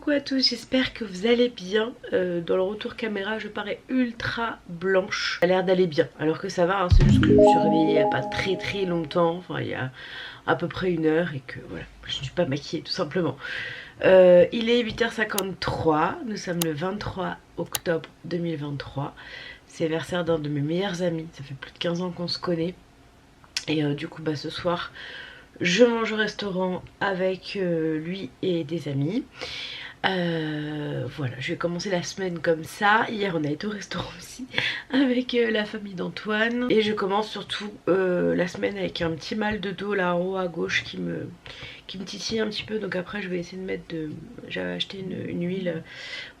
coucou à tous, j'espère que vous allez bien. Dans le retour caméra je parais ultra blanche. Ça a l'air d'aller bien alors que ça va, hein, c'est juste que je me suis réveillée il n'y a pas très longtemps, enfin il y a à peu près 1 heure et que voilà, je ne suis pas maquillée tout simplement. Il est 8h53, nous sommes le 23 octobre 2023. C'est l'anniversaire d'un de mes meilleurs amis, ça fait plus de 15 ans qu'on se connaît. Et du coup bah ce soir je mange au restaurant avec lui et des amis. Voilà, je vais commencer la semaine comme ça. Hier on a été au restaurant aussi avec la famille d'Antoine. Et je commence surtout la semaine avec un petit mal de dos là en haut à gauche qui me titille un petit peu. Donc après je vais essayer de mettre j'avais acheté une huile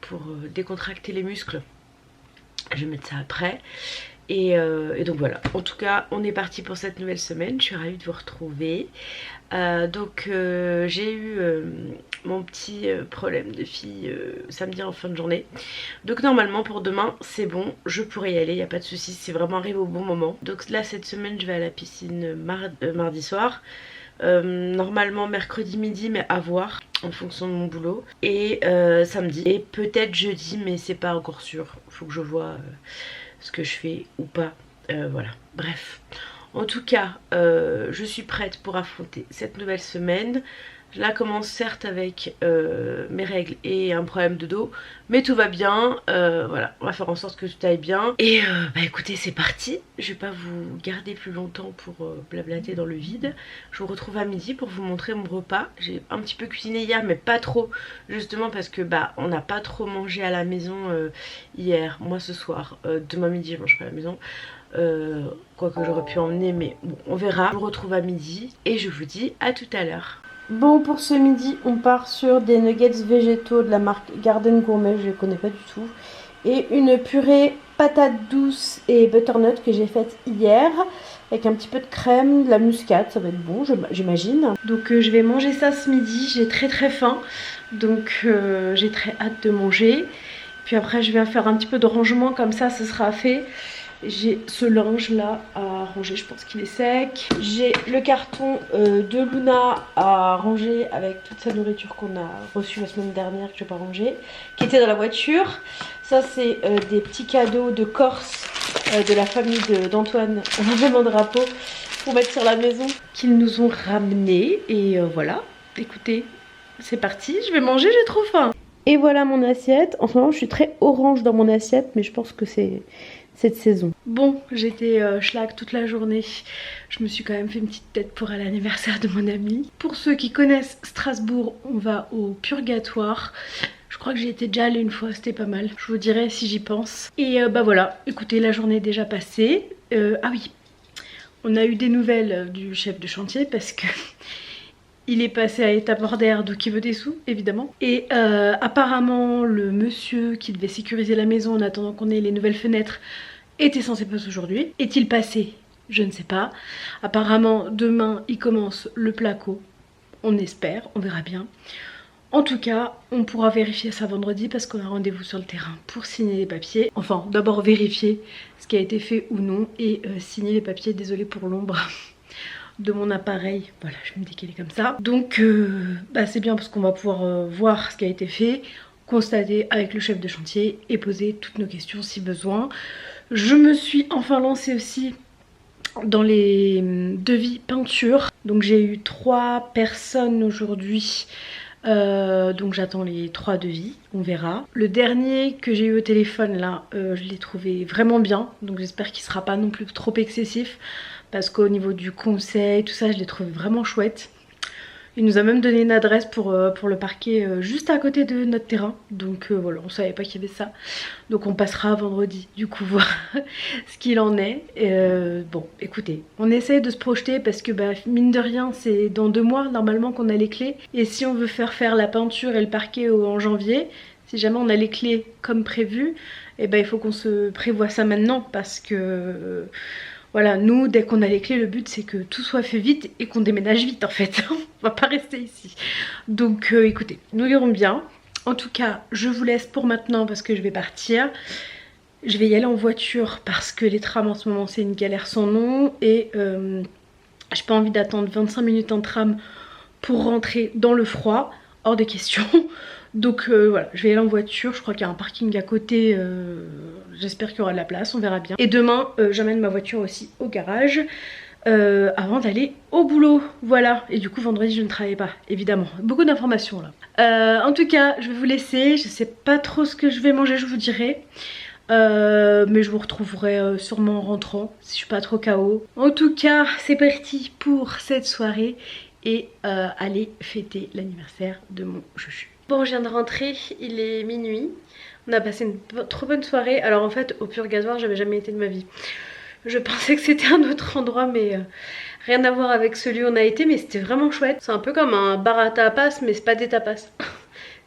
pour décontracter les muscles. Je vais mettre ça après. Et donc voilà, en tout cas on est parti pour cette nouvelle semaine, je suis ravie de vous retrouver. J'ai eu mon petit problème de fille samedi en fin de journée. Donc normalement pour demain c'est bon, je pourrais y aller, il n'y a pas de souci, c'est vraiment arrivé au bon moment. Donc là cette semaine je vais à la piscine mardi soir. Normalement mercredi midi mais à voir en fonction de mon boulot. Et samedi et peut-être jeudi mais c'est pas encore sûr, faut que je vois ce que je fais ou pas, voilà, bref. En tout cas, je suis prête pour affronter cette nouvelle semaine. Je la commence certes avec mes règles et un problème de dos, mais tout va bien, voilà, on va faire en sorte que tout aille bien. Et bah écoutez, c'est parti, je vais pas vous garder plus longtemps pour blablater dans le vide. Je vous retrouve à midi pour vous montrer mon repas. J'ai un petit peu cuisiné hier, mais pas trop, justement parce que bah on n'a pas trop mangé à la maison hier, moi ce soir, demain midi je mange pas à la maison. Quoique j'aurais pu emmener, mais bon, on verra. Je vous retrouve à midi et je vous dis à tout à l'heure. Bon, pour ce midi, on part sur des nuggets végétaux de la marque Garden Gourmet, je ne les connais pas du tout. Et une purée patate douce et butternut que j'ai faite hier, avec un petit peu de crème, de la muscade, ça va être bon, j'imagine. Donc je vais manger ça ce midi, j'ai très faim, donc j'ai très hâte de manger. Puis après je vais faire un petit peu de rangement, comme ça ce sera fait. J'ai ce linge là à ranger, je pense qu'il est sec. J'ai le carton de Luna à ranger avec toute sa nourriture qu'on a reçue la semaine dernière, que je n'ai pas rangé, qui était dans la voiture. Ça c'est des petits cadeaux de Corse de la famille d'Antoine, mon drapeau, pour mettre sur la maison, qu'ils nous ont ramené. Et voilà, écoutez, c'est parti, je vais manger, j'ai trop faim. Et voilà mon assiette. En ce moment je suis très orange dans mon assiette, mais je pense que c'est cette saison. Bon, j'étais schlag toute la journée. Je me suis quand même fait une petite tête pour l'anniversaire de mon ami. Pour ceux qui connaissent Strasbourg, on va au Purgatoire. Je crois que j'y étais déjà allée une fois, c'était pas mal. Je vous dirai si j'y pense. Et bah voilà, écoutez, la journée est déjà passée. Ah oui, on a eu des nouvelles du chef de chantier parce que il est passé à état border, donc il veut des sous, évidemment. Et apparemment, le monsieur qui devait sécuriser la maison en attendant qu'on ait les nouvelles fenêtres était censé passer aujourd'hui. Est-il passé? Je ne sais pas. Apparemment, demain, il commence le placo. On espère, on verra bien. En tout cas, on pourra vérifier ça vendredi parce qu'on a rendez-vous sur le terrain pour signer les papiers. Enfin, d'abord vérifier ce qui a été fait ou non et signer les papiers. Désolée pour l'ombre de mon appareil, voilà, je me dis qu'il est comme ça. Donc bah c'est bien parce qu'on va pouvoir voir ce qui a été fait, constater avec le chef de chantier et poser toutes nos questions si besoin. Je me suis enfin lancée aussi dans les devis peinture. Donc j'ai eu 3 personnes aujourd'hui. Donc j'attends les 3 devis, on verra. Le dernier que j'ai eu au téléphone là, je l'ai trouvé vraiment bien. Donc j'espère qu'il sera pas non plus trop excessif. Parce qu'au niveau du conseil, tout ça, je l'ai trouvé vraiment chouette. Il nous a même donné une adresse pour le parquet juste à côté de notre terrain. Donc voilà, on savait pas qu'il y avait ça. Donc on passera vendredi, du coup, voir ce qu'il en est. Bon, écoutez, on essaye de se projeter parce que bah, mine de rien, c'est dans 2 mois normalement qu'on a les clés. Et si on veut faire la peinture et le parquet en janvier, si jamais on a les clés comme prévu, et ben il faut qu'on se prévoie ça maintenant parce que... Voilà, nous, dès qu'on a les clés, le but c'est que tout soit fait vite et qu'on déménage vite en fait. On va pas rester ici. Donc écoutez, nous irons bien. En tout cas, je vous laisse pour maintenant parce que je vais partir. Je vais y aller en voiture parce que les trams en ce moment c'est une galère sans nom. Et j'ai pas envie d'attendre 25 minutes en tram pour rentrer dans le froid. Hors de question. Donc voilà, je vais aller en voiture, je crois qu'il y a un parking à côté, j'espère qu'il y aura de la place, on verra bien. Et demain, j'emmène ma voiture aussi au garage avant d'aller au boulot, voilà. Et du coup vendredi je ne travaille pas, évidemment. Beaucoup d'informations là. En tout cas, je vais vous laisser, je sais pas trop ce que je vais manger, je vous dirai. Mais je vous retrouverai sûrement en rentrant si je suis pas trop KO. En tout cas, c'est parti pour cette soirée et aller fêter l'anniversaire de mon chouchou. Bon, je viens de rentrer, il est minuit. On a passé une trop bonne soirée. Alors en fait, au Purgatoire, j'avais jamais été de ma vie. Je pensais que c'était un autre endroit, mais rien à voir avec celui où on a été, mais c'était vraiment chouette. C'est un peu comme un bar à tapas, mais c'est pas des tapas.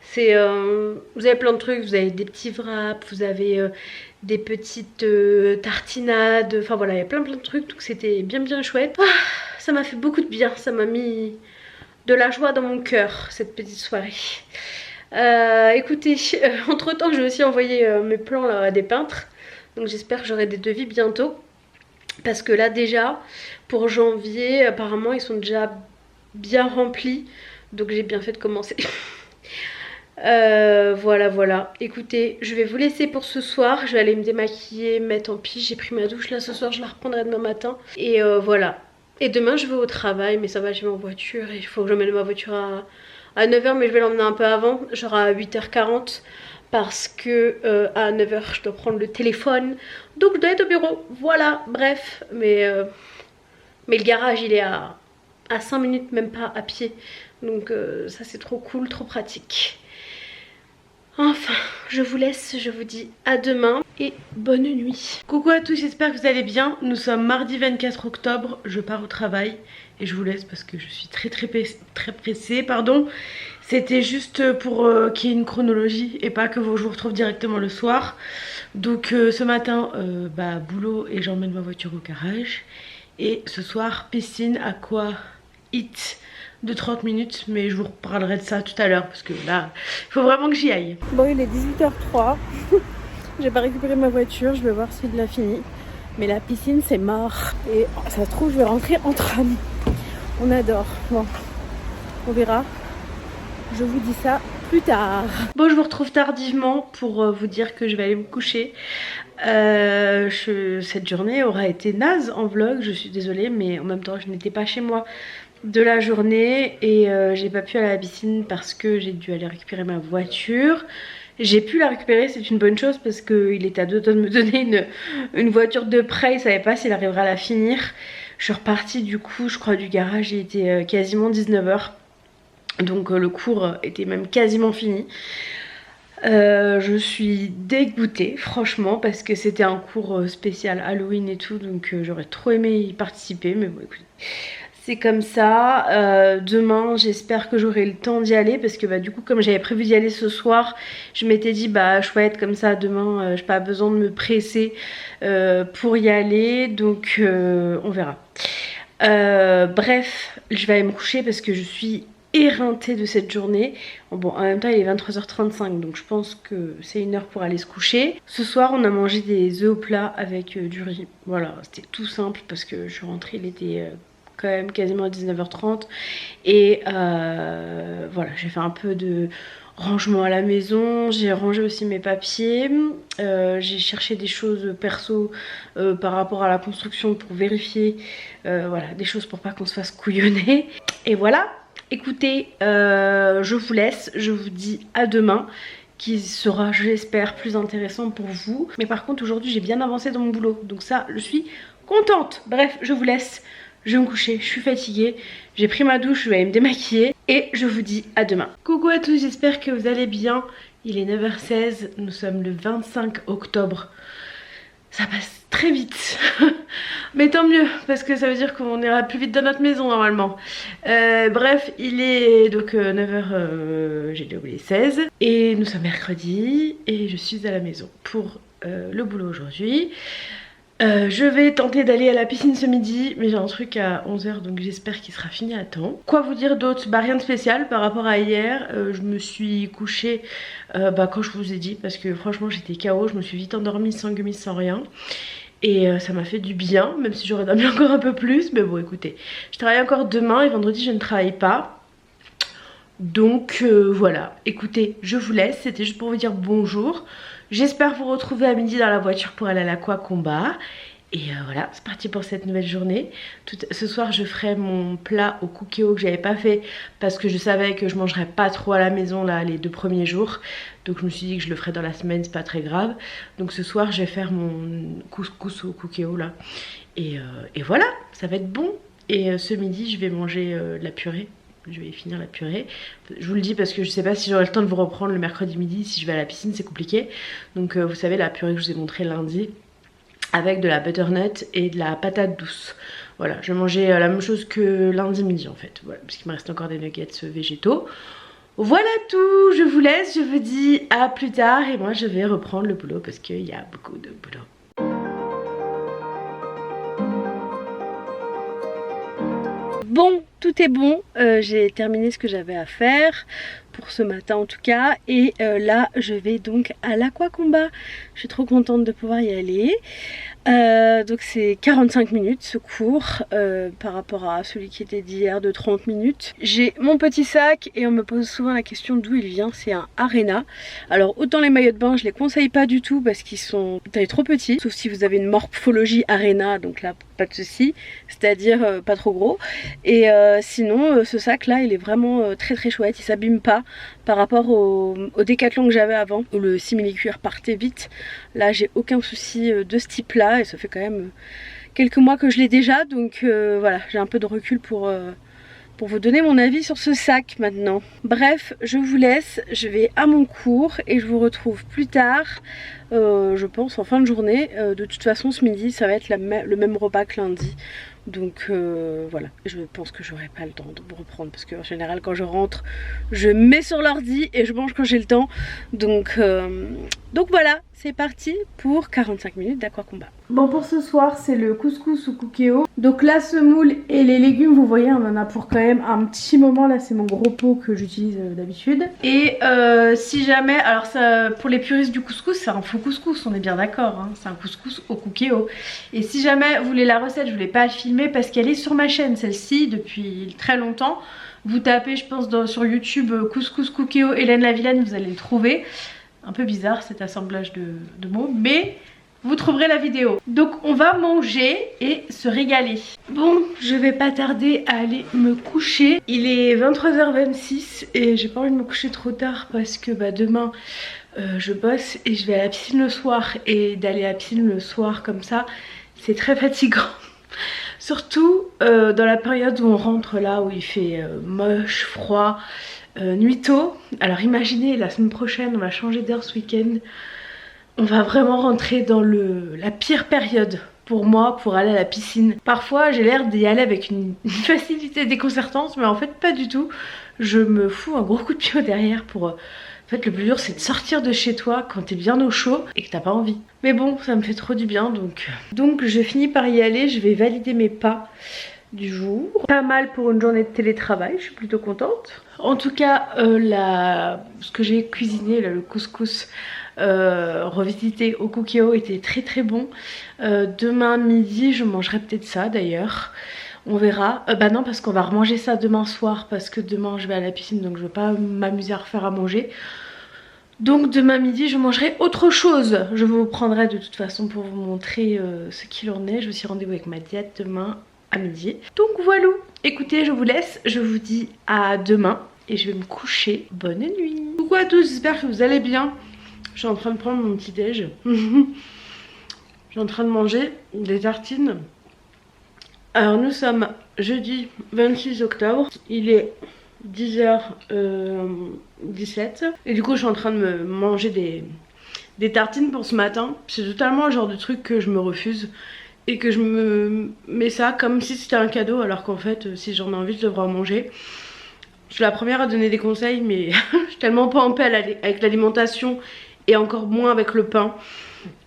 C'est vous avez plein de trucs, vous avez des petits wraps, vous avez des petites tartinades, enfin voilà, il y a plein de trucs, donc c'était bien chouette. Ah, ça m'a fait beaucoup de bien, ça m'a mis de la joie dans mon cœur cette petite soirée. Écoutez, entre temps je vais aussi envoyer mes plans là, à des peintres, donc j'espère que j'aurai des devis bientôt. Parce que là déjà, pour janvier, apparemment ils sont déjà bien remplis, donc j'ai bien fait de commencer. Voilà. Écoutez, je vais vous laisser pour ce soir. Je vais aller me démaquiller, me mettre en pige. J'ai pris ma douche là ce soir, je la reprendrai demain matin. Et voilà. Et demain je vais au travail, mais ça va, j'ai ma voiture. Et il faut que j'emmène ma voiture à 9h, mais je vais l'emmener un peu avant, genre à 8h40. Parce que à 9h je dois prendre le téléphone. Donc je dois être au bureau. Voilà, bref. Mais le garage il est à 5 minutes, même pas à pied. Donc ça c'est trop cool, trop pratique. Enfin, je vous laisse, je vous dis à demain et bonne nuit. Coucou à tous, j'espère que vous allez bien. Nous sommes mardi 24 octobre, je pars au travail et je vous laisse parce que je suis très pressée, pardon. C'était juste pour qu'il y ait une chronologie et pas que je vous retrouve directement le soir. Donc ce matin, boulot et j'emmène ma voiture au garage. Et ce soir, piscine, aqua, hit de 30 minutes, mais je vous reparlerai de ça tout à l'heure parce que là, il faut vraiment que j'y aille. Bon, il est 18h03. J'ai pas récupéré ma voiture, je vais voir s'il l'a fini. Mais la piscine, c'est mort. Et ça se trouve, je vais rentrer en tram. On adore. Bon, on verra. Je vous dis ça plus tard. Bon, je vous retrouve tardivement pour vous dire que je vais aller me coucher. Cette journée aura été naze en vlog, je suis désolée, mais en même temps, je n'étais pas chez moi de la journée et j'ai pas pu aller à la piscine parce que j'ai dû aller récupérer ma voiture. J'ai pu la récupérer, c'est une bonne chose parce qu'il était à 2 doigts de me donner une voiture de prêt, il savait pas s'il arriverait à la finir. Je suis repartie du coup, je crois, du garage, il était quasiment 19h. Donc le cours était même quasiment fini. Je suis dégoûtée franchement parce que c'était un cours spécial Halloween et tout, donc j'aurais trop aimé y participer, mais bon écoutez, c'est comme ça. Demain j'espère que j'aurai le temps d'y aller parce que du coup comme j'avais prévu d'y aller ce soir, je m'étais dit chouette comme ça demain j'ai pas besoin de me presser pour y aller, donc on verra. Bref, je vais aller me coucher parce que je suis éreintée de cette journée. Bon, en même temps il est 23h35, donc je pense que c'est une heure pour aller se coucher. Ce soir on a mangé des œufs au plat avec du riz. Voilà, c'était tout simple parce que je suis rentrée, il était quand même quasiment à 19h30. Et voilà, j'ai fait un peu de rangement à la maison, j'ai rangé aussi mes papiers, j'ai cherché des choses perso par rapport à la construction pour vérifier, voilà, des choses pour pas qu'on se fasse couillonner. Et voilà. Écoutez, je vous laisse, je vous dis à demain qui sera, je l'espère, plus intéressant pour vous. Mais par contre aujourd'hui j'ai bien avancé dans mon boulot, donc ça je suis contente. Bref, je vous laisse, je vais me coucher, je suis fatiguée, j'ai pris ma douche, je vais aller me démaquiller et je vous dis à demain. Coucou à tous, j'espère que vous allez bien. Il est 9h16, nous sommes le 25 octobre. Ça passe très vite. Mais tant mieux, parce que ça veut dire qu'on ira plus vite dans notre maison normalement. Bref, il est donc 9h, j'ai oublié 16. Et nous sommes mercredi et je suis à la maison pour le boulot aujourd'hui. Je vais tenter d'aller à la piscine ce midi, mais j'ai un truc à 11h, donc j'espère qu'il sera fini à temps. Quoi vous dire d'autre? Rien de spécial par rapport à hier. Je me suis couchée quand je vous ai dit, parce que franchement j'étais KO, je me suis vite endormie sans gummies, sans rien. Et ça m'a fait du bien, même si j'aurais dormi encore un peu plus. Mais bon écoutez, je travaille encore demain et vendredi je ne travaille pas. Donc voilà, écoutez, je vous laisse, c'était juste pour vous dire bonjour. J'espère vous retrouver à midi dans la voiture pour aller à l'Aqua Combat. Et voilà, c'est parti pour cette nouvelle journée. Ce soir, je ferai mon plat au cookéo que j'avais pas fait parce que je savais que je mangerais pas trop à la maison là les 2 premiers jours. Donc je me suis dit que je le ferais dans la semaine, c'est pas très grave. Donc ce soir, je vais faire mon couscous au cookéo là. Et voilà, ça va être bon. Et ce midi, je vais manger de la purée. Je vais finir la purée. Je vous le dis parce que je sais pas si j'aurai le temps de vous reprendre le mercredi midi. Si je vais à la piscine, c'est compliqué. Donc vous savez, la purée que je vous ai montré lundi avec de la butternut et de la patate douce. Voilà, je vais manger la même chose que lundi midi en fait. Voilà, parce qu'il me reste encore des nuggets végétaux. Voilà tout, je vous laisse, je vous dis à plus tard. Et moi je vais reprendre le boulot parce qu'il y a beaucoup de boulot. Bon, tout est bon, j'ai terminé ce que j'avais à faire pour ce matin en tout cas. Et là je vais donc à l'Aqua Combat. Je suis trop contente de pouvoir y aller. Donc c'est 45 minutes ce cours par rapport à celui qui était d'hier de 30 minutes. J'ai mon petit sac et on me pose souvent la question d'où il vient. C'est un Arena. Alors autant les maillots de bain je les conseille pas du tout parce qu'ils sont taille trop petits, sauf si vous avez une morphologie Arena, donc là pas de souci, c'est à dire pas trop gros. Et sinon ce sac là il est vraiment très très chouette, il s'abîme pas par rapport au Décathlon que j'avais avant où le simili-cuir partait vite. Là j'ai aucun souci de ce type là et ça fait quand même quelques mois que je l'ai déjà, donc voilà, j'ai un peu de recul pour vous donner mon avis sur ce sac maintenant. Bref, je vous laisse, je vais à mon cours et je vous retrouve plus tard, je pense en fin de journée. De toute façon ce midi ça va être le même repas que lundi. Donc voilà, je pense que j'aurai pas le temps de me reprendre parce qu'en général quand je rentre je mets sur l'ordi et je mange quand j'ai le temps. Donc voilà, c'est parti pour 45 minutes d'Aqua Combat. Bon, pour ce soir c'est le couscous au cookéo. Donc la semoule et les légumes, vous voyez on en a pour quand même un petit moment. Là c'est mon gros pot que j'utilise d'habitude. Et si jamais, alors ça, pour les puristes du couscous c'est un faux couscous, on est bien d'accord hein, c'est un couscous au cookéo. Et si jamais vous voulez la recette, je voulais pas la filmer parce qu'elle est sur ma chaîne celle-ci depuis très longtemps. Vous tapez je pense sur YouTube couscous cookéo Hélène la Vilaine, vous allez le trouver. Un peu bizarre cet assemblage de mots, mais vous trouverez la vidéo. Donc on va manger et se régaler. Bon, je vais pas tarder à aller me coucher. Il est 23h26 et j'ai pas envie de me coucher trop tard parce que demain je bosse et je vais à la piscine le soir. Et d'aller à la piscine le soir comme ça, c'est très fatigant. Surtout dans la période où on rentre là, où il fait moche, froid, nuit tôt. Alors imaginez, la semaine prochaine, on va changer d'heure ce week-end. On va vraiment rentrer dans la pire période pour moi pour aller à la piscine. Parfois j'ai l'air d'y aller avec une facilité déconcertante, mais en fait pas du tout. Je me fous un gros coup de pied au derrière pour... En fait le plus dur c'est de sortir de chez toi quand t'es bien au chaud et que t'as pas envie. Mais bon, ça me fait trop du bien donc je finis par y aller. Je vais valider mes pas du jour. Pas mal pour une journée de télétravail, je suis plutôt contente. En tout cas ce que j'ai cuisiné là, le couscous revisité au cookéo était très très bon. Demain midi je mangerai peut-être ça d'ailleurs, on verra. Non, parce qu'on va remanger ça demain soir parce que demain je vais à la piscine, donc je vais pas m'amuser à refaire à manger. Donc demain midi je mangerai autre chose. Je vous prendrai de toute façon pour vous montrer ce qu'il en est. Je vous suis rendez-vous avec ma diète demain à midi. Donc voilà, écoutez, je vous laisse, je vous dis à demain et je vais me coucher. Bonne nuit. Coucou à tous, j'espère que vous allez bien. Je suis en train de prendre mon petit déj. Je suis en train de manger des tartines. Alors nous sommes jeudi 26 octobre. Il est 10h17. Et du coup je suis en train de me manger des tartines pour ce matin. C'est totalement le genre de truc que je me refuse. Et que je me mets ça comme si c'était un cadeau. Alors qu'en fait si j'en ai envie je devrais en manger. Je suis la première à donner des conseils, mais je suis tellement pas en paix avec l'alimentation et encore moins avec le pain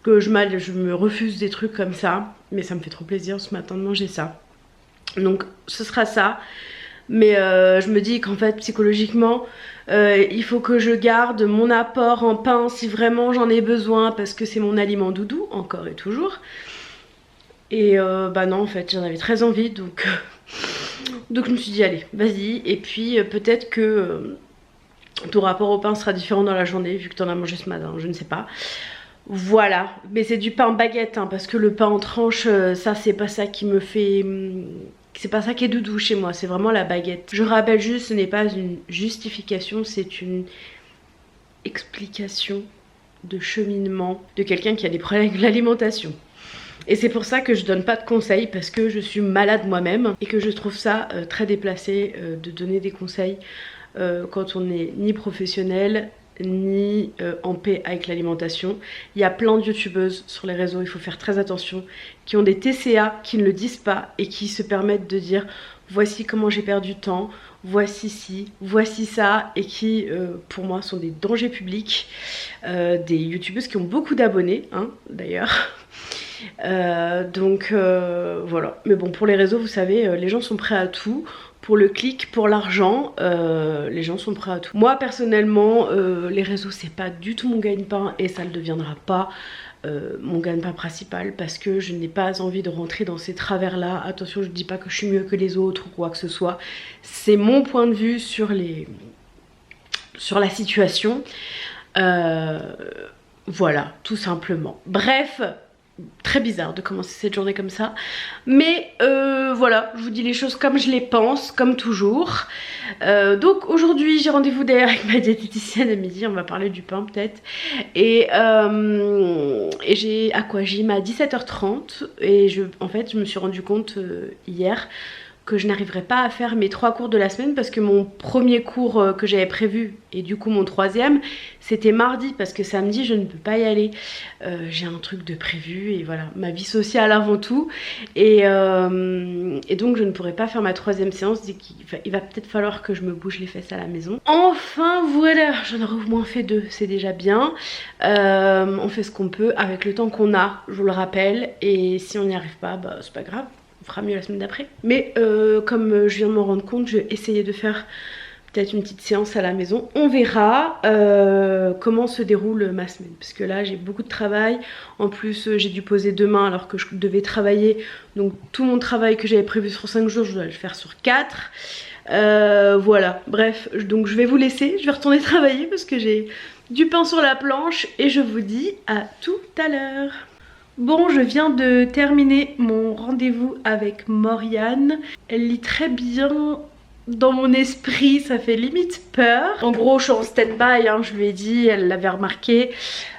que je me refuse des trucs comme ça. Mais ça me fait trop plaisir ce matin de manger ça. Donc ce sera ça. Mais je me dis qu'en fait psychologiquement il faut que je garde mon apport en pain si vraiment j'en ai besoin, parce que c'est mon aliment doudou encore et toujours. Et non, en fait j'en avais très envie, donc Donc je me suis dit allez, vas-y. Et puis peut-être que ton rapport au pain sera différent dans la journée vu que tu en as mangé ce matin, je ne sais pas. Voilà, mais c'est du pain baguette hein, parce que le pain en tranche, ça c'est pas ça qui me fait... C'est pas ça qui est doudou chez moi, c'est vraiment la baguette. Je rappelle juste, ce n'est pas une justification, c'est une explication de cheminement de quelqu'un qui a des problèmes avec l'alimentation. Et c'est pour ça que je donne pas de conseils parce que je suis malade moi-même et que je trouve ça très déplacé de donner des conseils quand on n'est ni professionnel ni en paix avec l'alimentation. Il y a plein de youtubeuses sur les réseaux, il faut faire très attention, qui ont des TCA, qui ne le disent pas et qui se permettent de dire voici comment j'ai perdu du temps, voici ci, voici ça, et qui pour moi sont des dangers publics, des youtubeuses qui ont beaucoup d'abonnés hein, d'ailleurs. Donc voilà, mais bon, pour les réseaux vous savez, les gens sont prêts à tout. Pour le clic, pour l'argent, les gens sont prêts à tout. Moi personnellement, les réseaux c'est pas du tout mon gagne-pain et ça ne deviendra pas mon gagne-pain principal parce que je n'ai pas envie de rentrer dans ces travers là. Attention, je ne dis pas que je suis mieux que les autres ou quoi que ce soit. C'est mon point de vue sur la situation. Voilà, tout simplement. Bref, très bizarre de commencer cette journée comme ça, mais voilà, je vous dis les choses comme je les pense, comme toujours. Donc aujourd'hui j'ai rendez-vous d'ailleurs avec ma diététicienne à midi, on va parler du pain peut-être, et j'ai à quoi j'y à 17h30 et en fait je me suis rendu compte hier que je n'arriverais pas à faire mes 3 cours de la semaine parce que mon premier cours que j'avais prévu et du coup mon troisième c'était mardi parce que samedi je ne peux pas y aller, j'ai un truc de prévu et voilà, ma vie sociale avant tout et donc je ne pourrai pas faire ma troisième séance, il va peut-être falloir que je me bouge les fesses à la maison. Enfin voilà, j'en aurais au moins fait 2, c'est déjà bien. On fait ce qu'on peut avec le temps qu'on a, je vous le rappelle, et si on n'y arrive pas, bah c'est pas grave, on fera mieux la semaine d'après. Mais comme je viens de m'en rendre compte, je vais essayer de faire peut-être une petite séance à la maison. On verra comment se déroule ma semaine. Parce que là, j'ai beaucoup de travail. En plus, j'ai dû poser demain alors que je devais travailler. Donc tout mon travail que j'avais prévu sur 5 jours, je dois le faire sur 4. Voilà, bref. Donc je vais vous laisser. Je vais retourner travailler parce que j'ai du pain sur la planche. Et je vous dis à tout à l'heure. Bon, je viens de terminer mon rendez-vous avec Moriane. Elle lit très bien dans mon esprit, ça fait limite peur. En gros, je suis en stand-by, hein, je lui ai dit, elle l'avait remarqué.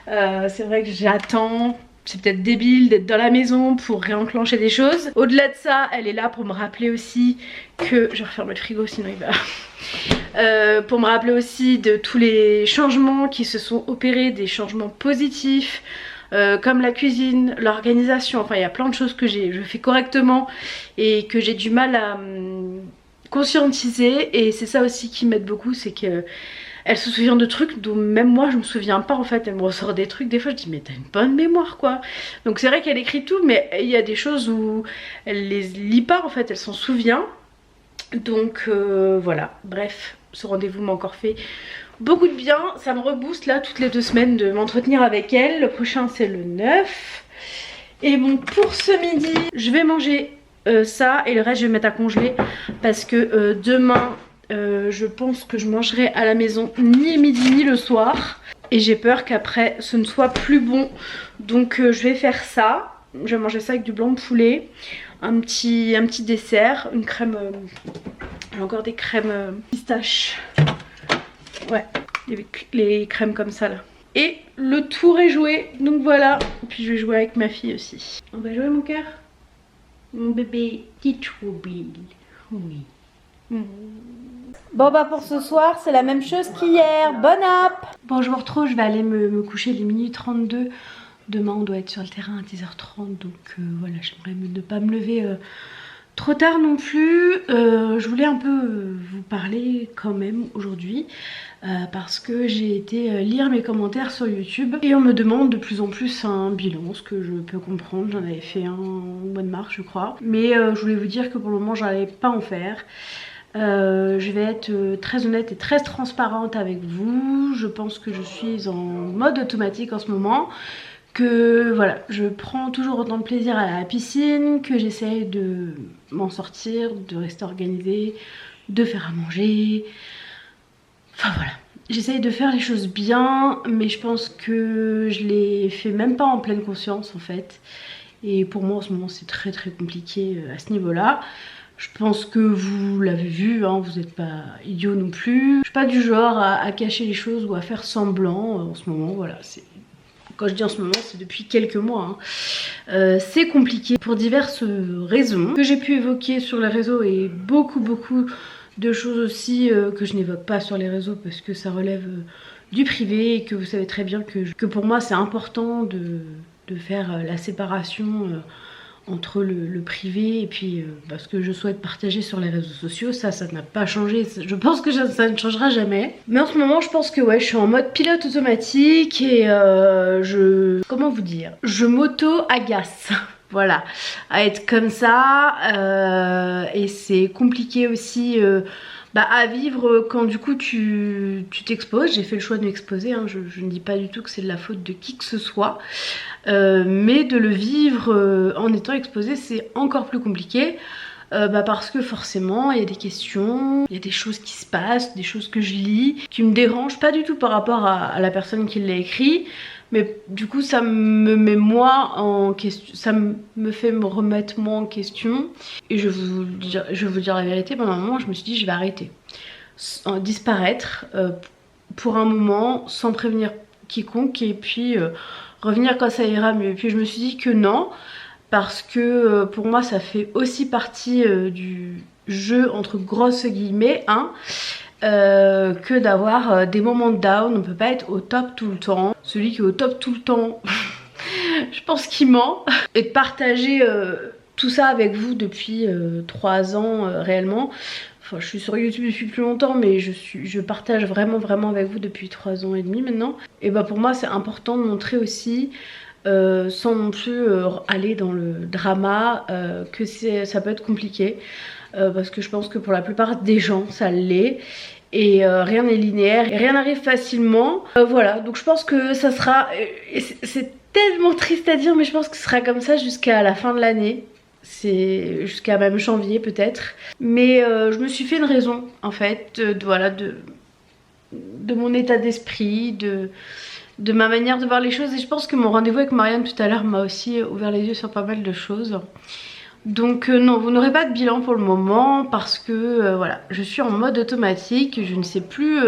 C'est vrai que j'attends. C'est peut-être débile d'être dans la maison pour réenclencher des choses. Au-delà de ça, elle est là pour me rappeler aussi que... Je vais refermer le frigo sinon il va... pour me rappeler aussi de tous les changements qui se sont opérés, des changements positifs. Comme la cuisine, l'organisation, enfin il y a plein de choses que je fais correctement et que j'ai du mal à conscientiser, et c'est ça aussi qui m'aide beaucoup, c'est que elle se souvient de trucs dont même moi je me souviens pas en fait. Elle me ressort des trucs, des fois je dis mais t'as une bonne mémoire quoi. Donc c'est vrai qu'elle écrit tout, mais il y a des choses où elle les lit pas en fait, elle s'en souvient. Donc voilà, bref, ce rendez-vous m'a encore fait beaucoup de bien, ça me rebooste là toutes les 2 semaines de m'entretenir avec elle. Le prochain c'est le 9. Et bon, pour ce midi, je vais manger ça et le reste je vais mettre à congeler parce que demain je pense que je mangerai à la maison ni midi ni le soir. Et j'ai peur qu'après ce ne soit plus bon. Donc je vais faire ça. Je vais manger ça avec du blanc de poulet, un petit dessert, une crème, j'ai encore des crèmes pistache. Ouais, les crèmes comme ça là. Et le tour est joué, donc voilà. Et puis je vais jouer avec ma fille aussi. On va jouer mon cœur. Mon bébé, petit Bill. Oui. Bon bah pour ce soir c'est la même chose qu'hier. Bonne app. Bon, je vous retrouve, je vais aller me coucher, il est minuit 32. Demain on doit être sur le terrain à 10h30. Donc voilà, j'aimerais ne pas me lever trop tard non plus. Je voulais un peu vous parler quand même aujourd'hui. Parce que j'ai été lire mes commentaires sur YouTube et on me demande de plus en plus un bilan, ce que je peux comprendre. J'en avais fait un au mois de mars je crois, mais je voulais vous dire que pour le moment j'allais pas en faire. Je vais être très honnête et très transparente avec vous. Je pense que je suis en mode automatique en ce moment, que voilà, je prends toujours autant de plaisir à la piscine, que j'essaye de m'en sortir, de rester organisée, de faire à manger. Enfin voilà, j'essaye de faire les choses bien, mais je pense que je les fais même pas en pleine conscience en fait. Et pour moi en ce moment c'est très compliqué à ce niveau-là. Je pense que vous l'avez vu, hein, vous n'êtes pas idiot non plus. Je suis pas du genre à cacher les choses ou à faire semblant en ce moment, voilà. Quand je dis en ce moment, c'est depuis quelques mois. Hein. C'est compliqué pour diverses raisons que j'ai pu évoquer sur les réseaux et beaucoup de choses aussi que je n'évoque pas sur les réseaux parce que ça relève du privé et que vous savez très bien que pour moi c'est important de faire la séparation entre le privé et puis ce que je souhaite partager sur les réseaux sociaux. Ça n'a pas changé, je pense que ça ne changera jamais. Mais en ce moment je pense que ouais, je suis en mode pilote automatique et comment vous dire, je m'auto-agace. Voilà, à être comme ça et c'est compliqué aussi à vivre quand du coup tu t'exposes. J'ai fait le choix de m'exposer, hein. Je ne dis pas du tout que c'est de la faute de qui que ce soit, mais de le vivre en étant exposé c'est encore plus compliqué. Parce que forcément il y a des questions, il y a des choses qui se passent, des choses que je lis qui me dérangent pas du tout par rapport à la personne qui l'a écrit, mais du coup ça me met moi en question, ça me fait me remettre moi en question. Et je vais vous dire la vérité, pendant un moment je me suis dit je vais arrêter, disparaître pour un moment sans prévenir quiconque et puis revenir quand ça ira mieux. Et puis je me suis dit que non, parce que pour moi ça fait aussi partie du jeu entre grosses guillemets, hein, que d'avoir des moments de down. On peut pas être au top tout le temps. Celui qui est au top tout le temps je pense qu'il ment. Et de partager tout ça avec vous depuis 3 ans réellement. Enfin, je suis sur YouTube depuis plus longtemps, mais je partage vraiment avec vous depuis 3 ans et demi maintenant. Et pour moi c'est important de montrer aussi sans non plus aller dans le drama, que ça peut être compliqué, parce que je pense que pour la plupart des gens ça l'est, et rien n'est linéaire et rien n'arrive facilement. Voilà, donc je pense que ça sera, c'est tellement triste à dire, mais je pense que ce sera comme ça jusqu'à la fin de l'année. C'est jusqu'à même janvier peut-être, mais je me suis fait une raison en fait de mon état d'esprit, de ma manière de voir les choses. Et je pense que mon rendez-vous avec Marianne tout à l'heure m'a aussi ouvert les yeux sur pas mal de choses. Donc non, vous n'aurez pas de bilan pour le moment parce que voilà, je suis en mode automatique, je ne sais plus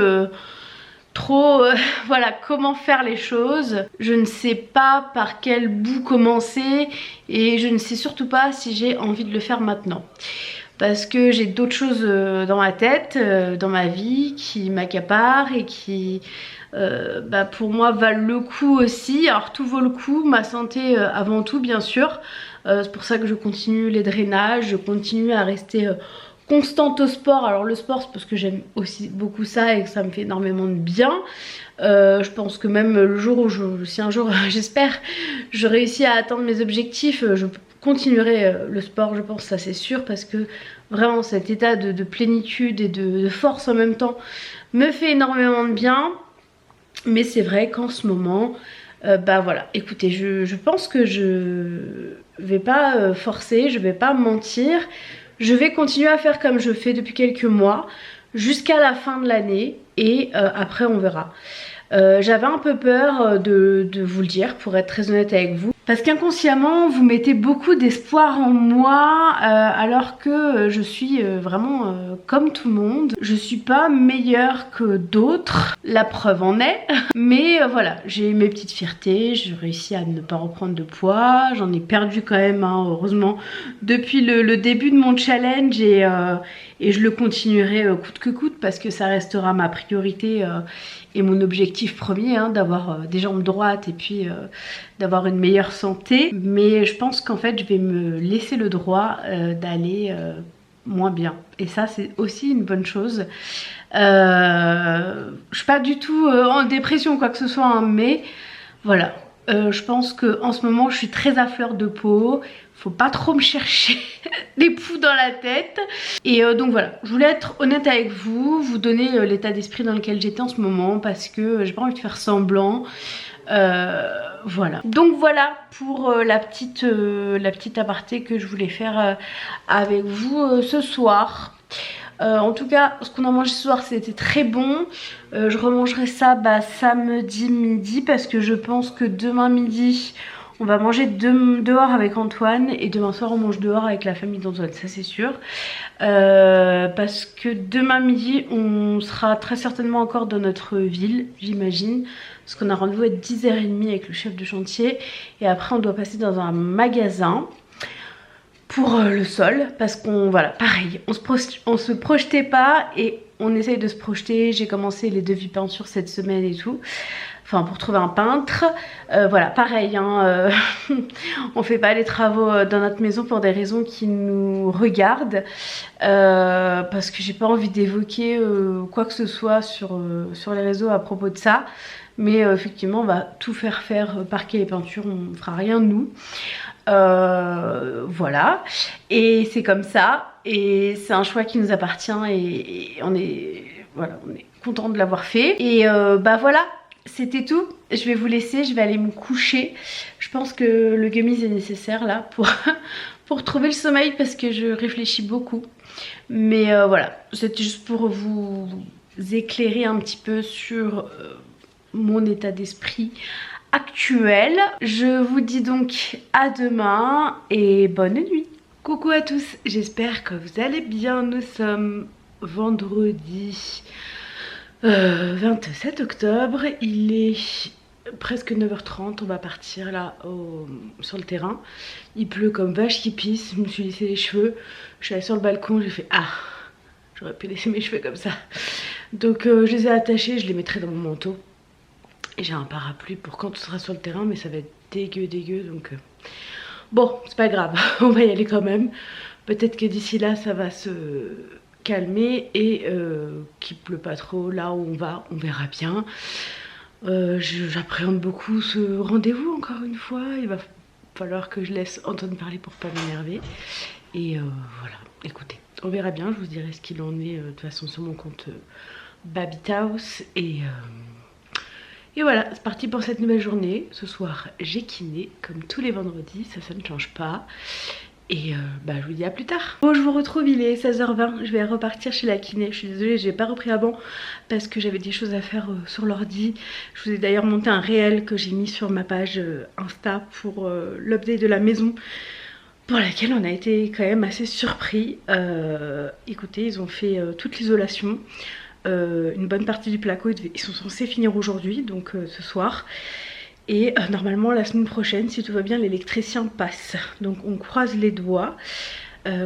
trop voilà comment faire les choses, je ne sais pas par quel bout commencer et je ne sais surtout pas si j'ai envie de le faire maintenant. Parce que j'ai d'autres choses dans ma tête, dans ma vie qui m'accaparent et qui pour moi valent le coup aussi. Alors tout vaut le coup, ma santé avant tout bien sûr. C'est pour ça que je continue les drainages, je continue à rester constante au sport. Alors le sport c'est parce que j'aime aussi beaucoup ça et que ça me fait énormément de bien. Je pense que même le jour où si un jour j'espère je réussis à atteindre mes objectifs, je continuerai le sport, je pense, ça c'est sûr, parce que vraiment cet état de plénitude et de force en même temps me fait énormément de bien. Mais c'est vrai qu'en ce moment voilà, écoutez, je pense que je vais pas forcer, je vais pas mentir, je vais continuer à faire comme je fais depuis quelques mois jusqu'à la fin de l'année et après on verra. J'avais un peu peur de vous le dire, pour être très honnête avec vous, parce qu'inconsciemment vous mettez beaucoup d'espoir en moi, alors que je suis vraiment comme tout le monde. Je suis pas meilleure que d'autres, la preuve en est, mais voilà, j'ai mes petites fiertés, j'ai réussi à ne pas reprendre de poids, j'en ai perdu quand même, hein, heureusement, depuis le début de mon challenge, et je le continuerai coûte que coûte, parce que ça restera ma priorité et mon objectif premier, hein, d'avoir des jambes droites et puis d'avoir une meilleure santé. Mais je pense qu'en fait je vais me laisser le droit d'aller moins bien, et ça c'est aussi une bonne chose. Je suis pas du tout en dépression ou quoi que ce soit, hein, mais voilà, je pense que en ce moment je suis très à fleur de peau. Faut pas trop me chercher des poux dans la tête. Et donc voilà, je voulais être honnête avec vous, vous donner l'état d'esprit dans lequel j'étais en ce moment, parce que j'ai pas envie de faire semblant. Voilà. Donc voilà pour la petite aparté que je voulais faire avec vous ce soir. En tout cas, ce qu'on a mangé ce soir, c'était très bon. Je remangerai ça samedi midi parce que je pense que demain midi, on va manger dehors avec Antoine et demain soir, on mange dehors avec la famille d'Antoine, ça c'est sûr. Parce que demain midi, on sera très certainement encore dans notre ville, j'imagine. Parce qu'on a rendez-vous à 10h30 avec le chef de chantier. Et après, on doit passer dans un magasin pour le sol, parce qu'on, voilà, pareil, on se projetait pas et on essaye de se projeter. J'ai commencé les devis peinture cette semaine et tout, enfin pour trouver un peintre. Voilà, pareil, hein, on fait pas les travaux dans notre maison pour des raisons qui nous regardent, parce que j'ai pas envie d'évoquer quoi que ce soit sur les réseaux à propos de ça. Mais effectivement, on va tout faire parquet et peinture, on fera rien de nous. Voilà, et c'est comme ça, et c'est un choix qui nous appartient, et on est content de l'avoir fait. Et voilà, c'était tout. Je vais vous laisser, je vais aller me coucher. Je pense que le gummies est nécessaire là pour trouver le sommeil, parce que je réfléchis beaucoup. Mais voilà, c'était juste pour vous éclairer un petit peu sur mon état d'esprit actuel. Je vous dis donc à demain et bonne nuit. Coucou à tous, j'espère que vous allez bien. Nous sommes vendredi 27 octobre, il est presque 9h30, on va partir là sur le terrain. Il pleut comme vache qui pisse, je me suis laissé les cheveux, je suis allée sur le balcon, j'ai fait j'aurais pu laisser mes cheveux comme ça. Donc je les ai attachés, je les mettrai dans mon manteau. Et j'ai un parapluie pour quand on sera sur le terrain, mais ça va être dégueu, donc bon, c'est pas grave, on va y aller quand même. Peut-être que d'ici là, ça va se calmer et qu'il pleut pas trop là où on va, on verra bien. J'appréhende beaucoup ce rendez-vous, encore une fois. Il va falloir que je laisse Antoine parler pour pas m'énerver. Et voilà, écoutez, on verra bien, je vous dirai ce qu'il en est de toute façon sur mon compte Babit House. Et voilà, c'est parti pour cette nouvelle journée. Ce soir, j'ai kiné, comme tous les vendredis, ça ne change pas. Et je vous dis à plus tard. Bon, je vous retrouve, il est 16h20, je vais repartir chez la kiné. Je suis désolée, j'ai pas repris avant parce que j'avais des choses à faire sur l'ordi. Je vous ai d'ailleurs monté un réel que j'ai mis sur ma page Insta pour l'update de la maison, pour laquelle on a été quand même assez surpris. Écoutez, ils ont fait toute l'isolation. Une bonne partie du placo, ils sont censés finir aujourd'hui, donc ce soir. Et normalement la semaine prochaine, si tout va bien, l'électricien passe. Donc on croise les doigts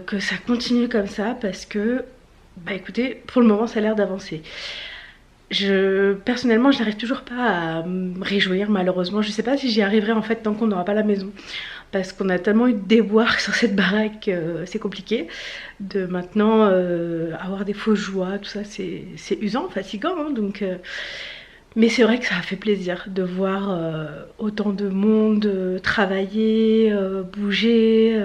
que ça continue comme ça, parce que, écoutez, pour le moment ça a l'air d'avancer. Personnellement, je n'arrive toujours pas à me réjouir, malheureusement. Je sais pas si j'y arriverai en fait tant qu'on n'aura pas la maison. Parce qu'on a tellement eu de déboires sur cette baraque, c'est compliqué. De maintenant avoir des fausses joies, tout ça, c'est usant, fatigant. Hein, donc, mais c'est vrai que ça a fait plaisir de voir autant de monde travailler, bouger.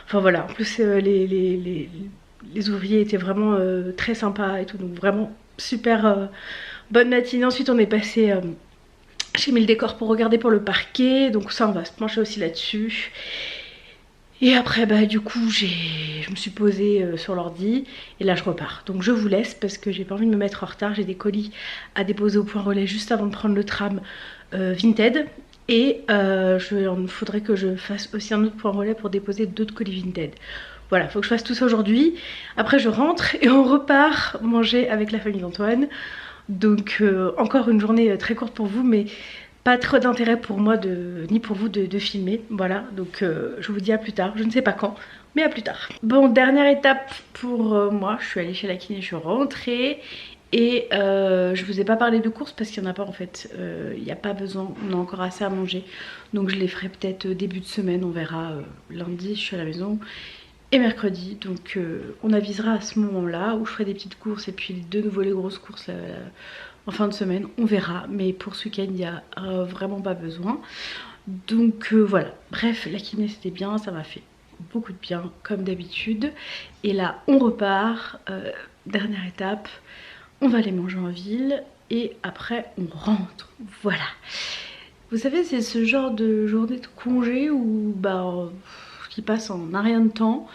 Enfin voilà, en plus les ouvriers étaient vraiment très sympas et tout. Donc vraiment super bonne matinée. Ensuite on est passé... j'ai mis le décor pour regarder pour le parquet, donc ça on va se pencher aussi là-dessus. Et après du coup je me suis posée sur l'ordi et là je repars. Donc je vous laisse parce que j'ai pas envie de me mettre en retard. J'ai des colis à déposer au point relais juste avant de prendre le tram Vinted. Et il faudrait que je fasse aussi un autre point relais pour déposer d'autres colis Vinted. Voilà, faut que je fasse tout ça aujourd'hui. Après je rentre et on repart manger avec la famille d'Antoine. Donc encore une journée très courte pour vous, mais pas trop d'intérêt pour moi ni pour vous de filmer. Voilà, donc je vous dis à plus tard, je ne sais pas quand, mais à plus tard. Bon, dernière étape pour moi, je suis allée chez la kiné, je suis rentrée. Et je vous ai pas parlé de courses parce qu'il n'y en a pas en fait, il n'y a pas besoin, on a encore assez à manger. Donc je les ferai peut-être début de semaine, on verra lundi, je suis à la maison. Et mercredi, donc on avisera à ce moment-là où je ferai des petites courses et puis de nouveau les grosses courses en fin de semaine, on verra. Mais pour ce week-end, il n'y a vraiment pas besoin. Donc voilà, bref, la kiné c'était bien, ça m'a fait beaucoup de bien comme d'habitude. Et là, on repart, dernière étape, on va aller manger en ville et après on rentre, voilà. Vous savez, c'est ce genre de journée de congé où qui passe en un rien de temps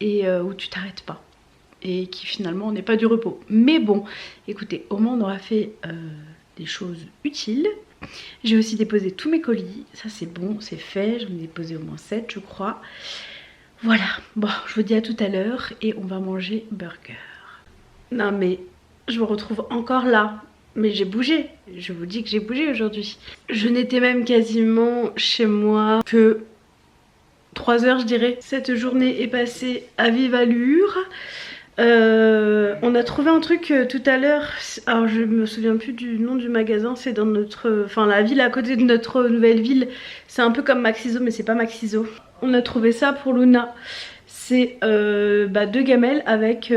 et où tu t'arrêtes pas. Et qui finalement n'est pas du repos. Mais bon, écoutez, au moins on aura fait des choses utiles. J'ai aussi déposé tous mes colis, ça c'est bon, c'est fait, j'en ai déposé au moins 7 je crois. Voilà, bon, je vous dis à tout à l'heure et on va manger burger. Non mais, je me retrouve encore là, mais j'ai bougé, je vous dis que j'ai bougé aujourd'hui. Je n'étais même quasiment chez moi que 3 heures je dirais. Cette journée est passée à vive allure. On a trouvé un truc tout à l'heure, alors je me souviens plus du nom du magasin, c'est dans notre, enfin la ville à côté de notre nouvelle ville, c'est un peu comme Maxiso mais c'est pas Maxiso. On a trouvé ça pour Luna, c'est 2 gamelles avec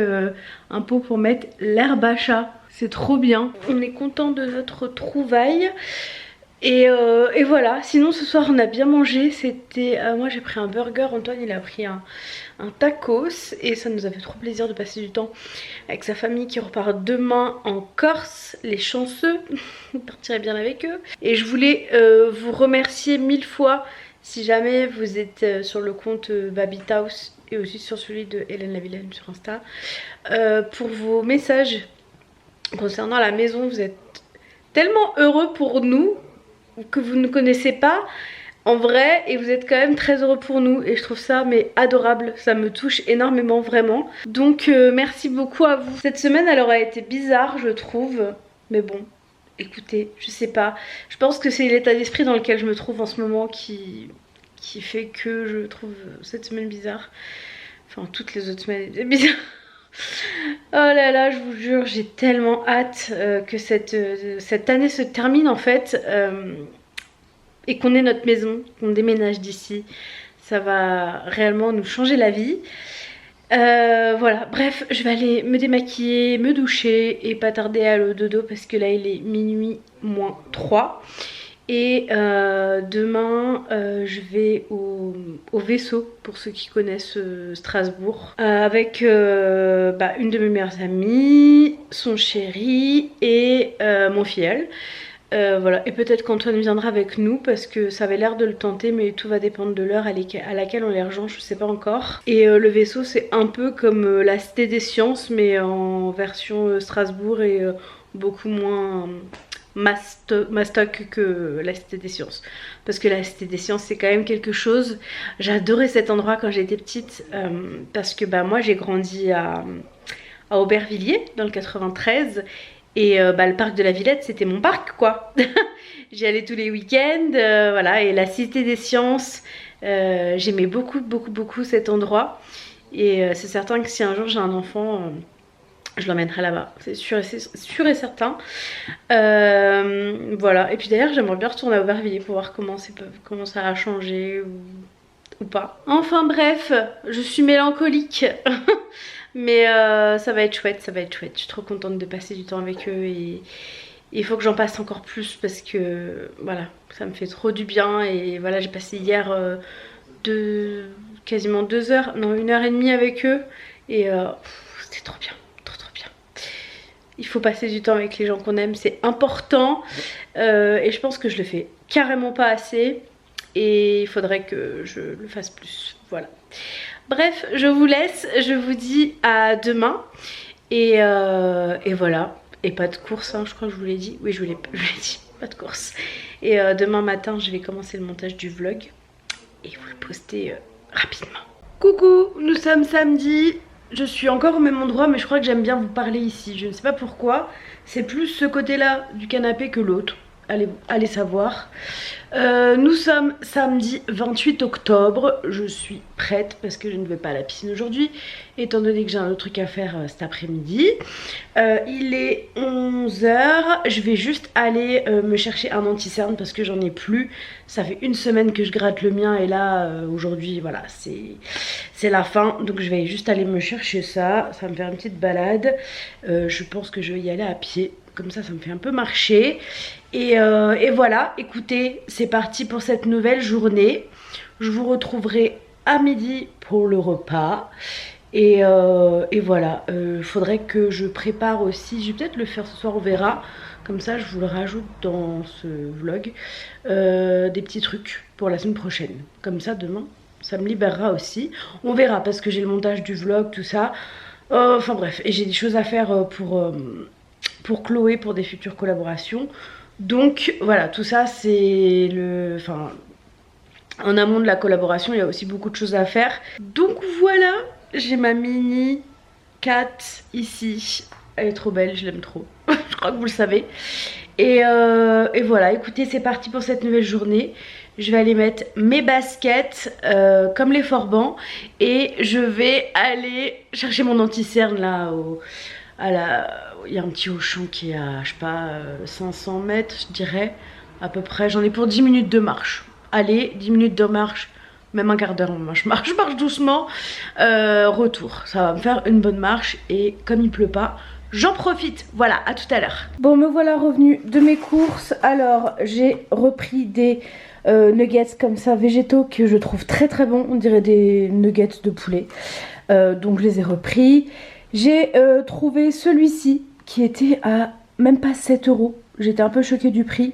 un pot pour mettre l'herbe à chat, c'est trop bien. On est content de notre trouvaille. Et voilà, sinon ce soir on a bien mangé, c'était, moi j'ai pris un burger, Antoine il a pris un tacos et ça nous a fait trop plaisir de passer du temps avec sa famille qui repart demain en Corse, les chanceux, on partirait bien avec eux. Et je voulais vous remercier 1000 fois si jamais vous êtes sur le compte Babit House et aussi sur celui de Hélène Lavilaine sur Insta, pour vos messages concernant la maison. Vous êtes tellement heureux pour nous que vous ne connaissez pas en vrai et vous êtes quand même très heureux pour nous et je trouve ça mais adorable, ça me touche énormément vraiment. Donc merci beaucoup à vous. Cette semaine elle aura été bizarre je trouve, mais bon écoutez je sais pas, je pense que c'est l'état d'esprit dans lequel je me trouve en ce moment qui fait que je trouve cette semaine bizarre. Enfin toutes les autres semaines étaient bizarres. Oh là là, je vous jure, j'ai tellement hâte que cette année se termine en fait et qu'on ait notre maison, qu'on déménage d'ici. Ça va réellement nous changer la vie. Voilà, bref, je vais aller me démaquiller, me doucher et pas tarder à aller au dodo parce que là il est minuit moins 3. Et demain je vais au vaisseau pour ceux qui connaissent Strasbourg avec une de mes meilleures amies, son chéri et mon filleul. Voilà, et peut-être qu'Antoine viendra avec nous parce que ça avait l'air de le tenter mais tout va dépendre de l'heure à laquelle on les rejoint, je sais pas encore. Et le vaisseau c'est un peu comme la Cité des Sciences mais en version Strasbourg et beaucoup moins mastoc que la Cité des Sciences, parce que la Cité des Sciences c'est quand même quelque chose. J'adorais cet endroit quand j'étais petite parce que moi j'ai grandi à Aubervilliers dans le 93 et le parc de la Villette c'était mon parc quoi. J'y allais tous les week-ends, voilà. Et la Cité des Sciences, j'aimais beaucoup cet endroit et c'est certain que si un jour j'ai un enfant je l'emmènerai là-bas, c'est sûr et certain. Voilà, et puis d'ailleurs j'aimerais bien retourner à Aubervilliers pour voir comment ça a changé ou pas. Enfin bref, je suis mélancolique. Mais ça va être chouette, je suis trop contente de passer du temps avec eux et il faut que j'en passe encore plus parce que voilà, ça me fait trop du bien. Et voilà, j'ai passé hier quasiment 2 heures, non 1h30 avec eux et c'était trop bien. Il faut passer du temps avec les gens qu'on aime, c'est important et je pense que je le fais carrément pas assez et il faudrait que je le fasse plus, voilà. Bref, je vous laisse, je vous dis à demain et voilà. Et pas de course, hein, je crois que je vous l'ai dit, oui je vous l'ai dit, pas de course. Et demain matin je vais commencer le montage du vlog et vous le poster rapidement. Coucou, nous sommes samedi. Je suis encore au même endroit mais je crois que j'aime bien vous parler ici. Je ne sais pas pourquoi. C'est plus ce côté-là du canapé que l'autre. Allez savoir. Nous sommes samedi 28 octobre. Je suis prête parce que je ne vais pas à la piscine aujourd'hui. Étant donné que j'ai un autre truc à faire cet après-midi. Il est 11 h. Je vais juste aller me chercher un anti-cerne parce que j'en ai plus. Ça fait 1 semaine que je gratte le mien et là aujourd'hui voilà c'est la fin. Donc je vais juste aller me chercher ça. Ça va me faire une petite balade. Je pense que je vais y aller à pied. Comme ça me fait un peu marcher. Et voilà, écoutez, c'est parti pour cette nouvelle journée. Je vous retrouverai à midi pour le repas. Et voilà, faudrait que je prépare aussi, je vais peut-être le faire ce soir, on verra. Comme ça je vous le rajoute dans ce vlog, des petits trucs pour la semaine prochaine. Comme ça demain ça me libérera aussi. On verra parce que j'ai le montage du vlog, tout ça. Enfin bref, et j'ai des choses à faire pour Chloé, pour des futures collaborations. Donc voilà, tout ça c'est le... Enfin, en amont de la collaboration, il y a aussi beaucoup de choses à faire. Donc voilà, j'ai ma mini cat ici. Elle est trop belle, je l'aime trop. Je crois que vous le savez. Et voilà, écoutez, c'est parti pour cette nouvelle journée. Je vais aller mettre mes baskets comme les forbans. Et je vais aller chercher mon anti-cerne là il y a un petit Auchan qui est à, je sais pas, 500 mètres, je dirais, à peu près. J'en ai pour 10 minutes de marche. Allez, 10 minutes de marche, même un quart d'heure. Je marche doucement. Retour, ça va me faire une bonne marche. Et comme il pleut pas, j'en profite. Voilà, à tout à l'heure. Bon, me voilà revenue de mes courses. Alors, j'ai repris des nuggets comme ça, végétaux, que je trouve très très bons. On dirait des nuggets de poulet. Donc, je les ai repris. J'ai trouvé celui-ci qui était à même pas 7 €. J'étais un peu choquée du prix.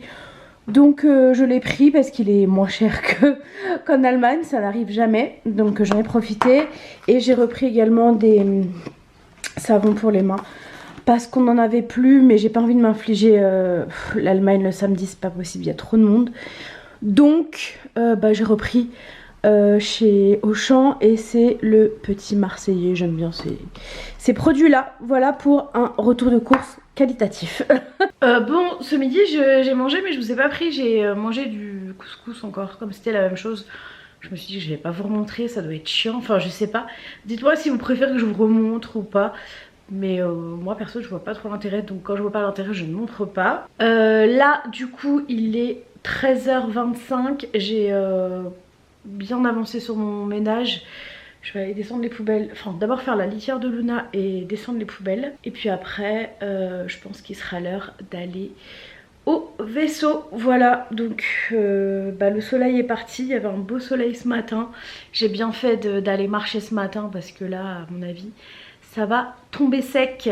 Donc je l'ai pris parce qu'il est moins cher qu'en Allemagne, ça n'arrive jamais. Donc j'en ai profité. Et j'ai repris également des savons pour les mains. Parce qu'on n'en avait plus, mais j'ai pas envie de m'infliger l'Allemagne le samedi, c'est pas possible, il y a trop de monde. Donc j'ai repris chez Auchan et c'est le petit Marseillais. J'aime bien ces produits là. Voilà pour un retour de course qualitatif. Bon, ce midi j'ai mangé, mais je vous ai pas pris. J'ai mangé du couscous encore, comme c'était la même chose. Je me suis dit que je vais pas vous remontrer, ça doit être chiant, enfin je sais pas. Dites-moi si vous préférez que je vous remontre ou pas. Mais moi perso je vois pas trop l'intérêt, donc quand je vois pas l'intérêt je ne montre pas. Là du coup il est 13h25, j'ai bien avancé sur mon ménage. Je vais aller descendre les poubelles, enfin d'abord faire la litière de Luna et descendre les poubelles. Et puis après je pense qu'il sera l'heure d'aller au vaisseau. Voilà, donc le soleil est parti, il y avait un beau soleil ce matin. J'ai bien fait d'aller marcher ce matin parce que là à mon avis ça va tomber sec,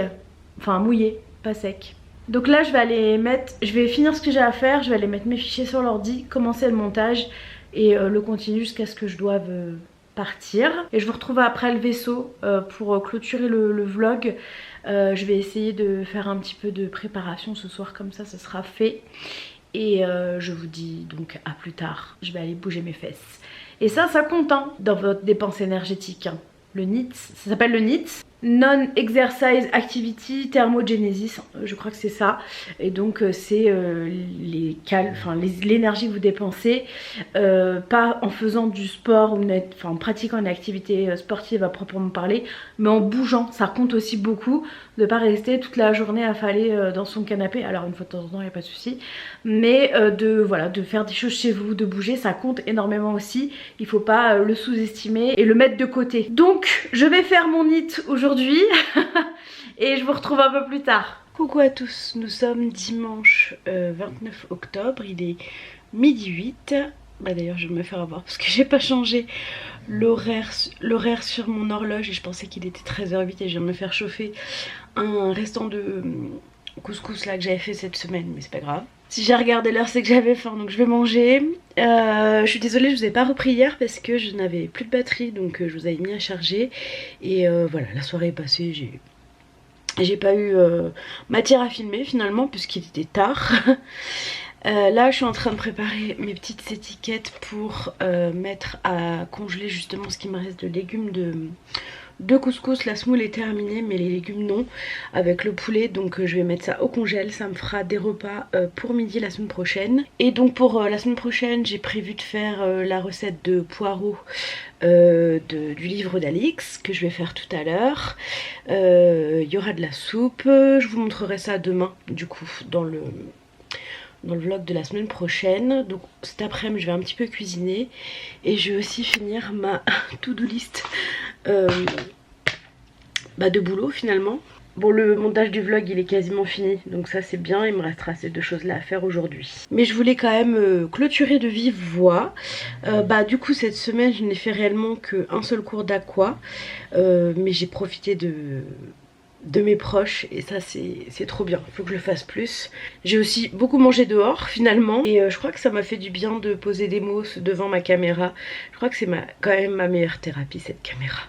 enfin mouillé, pas sec. Donc là je vais aller mettre, je vais finir ce que j'ai à faire, je vais aller mettre mes fichiers sur l'ordi, commencer le montage et le continuer jusqu'à ce que je doive partir. Et je vous retrouve après le vaisseau pour clôturer le vlog. Je vais essayer de faire un petit peu de préparation ce soir, comme ça ce sera fait. Et je vous dis donc à plus tard, je vais aller bouger mes fesses. Et ça compte hein, dans votre dépense énergétique. Hein. Le NEAT, ça s'appelle le NEAT. Non-Exercise Activity Thermogenesis, je crois que c'est ça. Et donc c'est l'énergie que vous dépensez, pas en faisant du sport ou en pratiquant une activité sportive à proprement parler, mais en bougeant. Ça compte aussi beaucoup de ne pas rester toute la journée affalée dans son canapé. Alors une fois de temps en temps il n'y a pas de souci, mais de faire des choses chez vous, de bouger, ça compte énormément aussi. Il ne faut pas le sous-estimer et le mettre de côté. Donc je vais faire mon NEAT aujourd'hui et je vous retrouve un peu plus tard. Coucou à tous, nous sommes dimanche 29 octobre, il est midi 8. D'ailleurs je vais me faire avoir parce que j'ai pas changé l'horaire sur mon horloge et je pensais qu'il était 13h08 et je viens de me faire chauffer un restant de couscous là que j'avais fait cette semaine, mais c'est pas grave. Si j'ai regardé l'heure c'est que j'avais faim, donc je vais manger. Je suis désolée, je vous ai pas repris hier parce que je n'avais plus de batterie, donc je vous avais mis à charger. Et voilà, la soirée est passée, j'ai pas eu matière à filmer finalement puisqu'il était tard. Là je suis en train de préparer mes petites étiquettes pour mettre à congeler justement ce qui me reste de légumes de couscous. La semoule est terminée mais les légumes non, avec le poulet, donc je vais mettre ça au congèle. Ça me fera des repas pour midi la semaine prochaine. Et donc pour la semaine prochaine j'ai prévu de faire la recette de poireaux du livre d'Alix que je vais faire tout à l'heure. Il y aura de la soupe, je vous montrerai ça demain du coup dans le vlog de la semaine prochaine. Donc cet après-midi je vais un petit peu cuisiner et je vais aussi finir ma to-do list de boulot finalement. Bon, le montage du vlog il est quasiment fini, donc ça c'est bien, il me restera ces deux choses là à faire aujourd'hui. Mais je voulais quand même clôturer de vive voix. Du coup cette semaine je n'ai fait réellement qu'un seul cours d'aqua, mais j'ai profité de mes proches et ça c'est trop bien, il faut que je le fasse plus. J'ai aussi beaucoup mangé dehors finalement et je crois que ça m'a fait du bien de poser des mots devant ma caméra. Je crois que c'est quand même ma meilleure thérapie, cette caméra.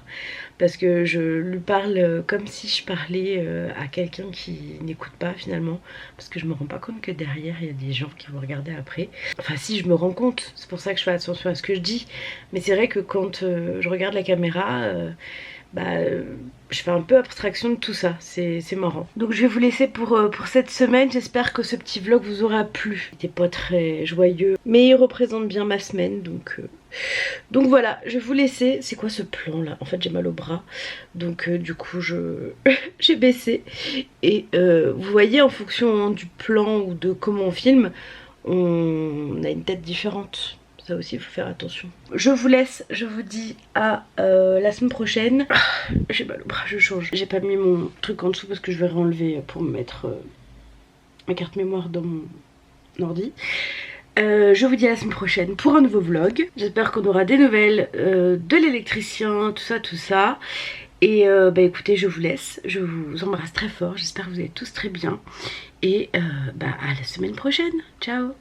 Parce que je lui parle comme si je parlais à quelqu'un qui n'écoute pas finalement. Parce que je me rends pas compte que derrière il y a des gens qui vont regarder après. Enfin si, je me rends compte, c'est pour ça que je fais attention à ce que je dis. Mais c'est vrai que quand je regarde la caméra, je fais un peu abstraction de tout ça, c'est marrant. Donc je vais vous laisser pour cette semaine, j'espère que ce petit vlog vous aura plu. Il n'était pas très joyeux, mais il représente bien ma semaine, donc voilà, je vais vous laisser. C'est quoi ce plan là? En fait j'ai mal au bras, donc du coup j'ai baissé. Et vous voyez, en fonction du plan ou de comment on filme, on a une tête différente. Ça aussi il faut faire attention. Je vous laisse, je vous dis à la semaine prochaine. J'ai mal au bras, je change. J'ai pas mis mon truc en dessous parce que je vais réenlever pour me mettre ma carte mémoire dans mon ordi. Je vous dis à la semaine prochaine pour un nouveau vlog. J'espère qu'on aura des nouvelles de l'électricien, tout ça. Et écoutez, je vous laisse. Je vous embrasse très fort. J'espère que vous allez tous très bien. Et à la semaine prochaine. Ciao.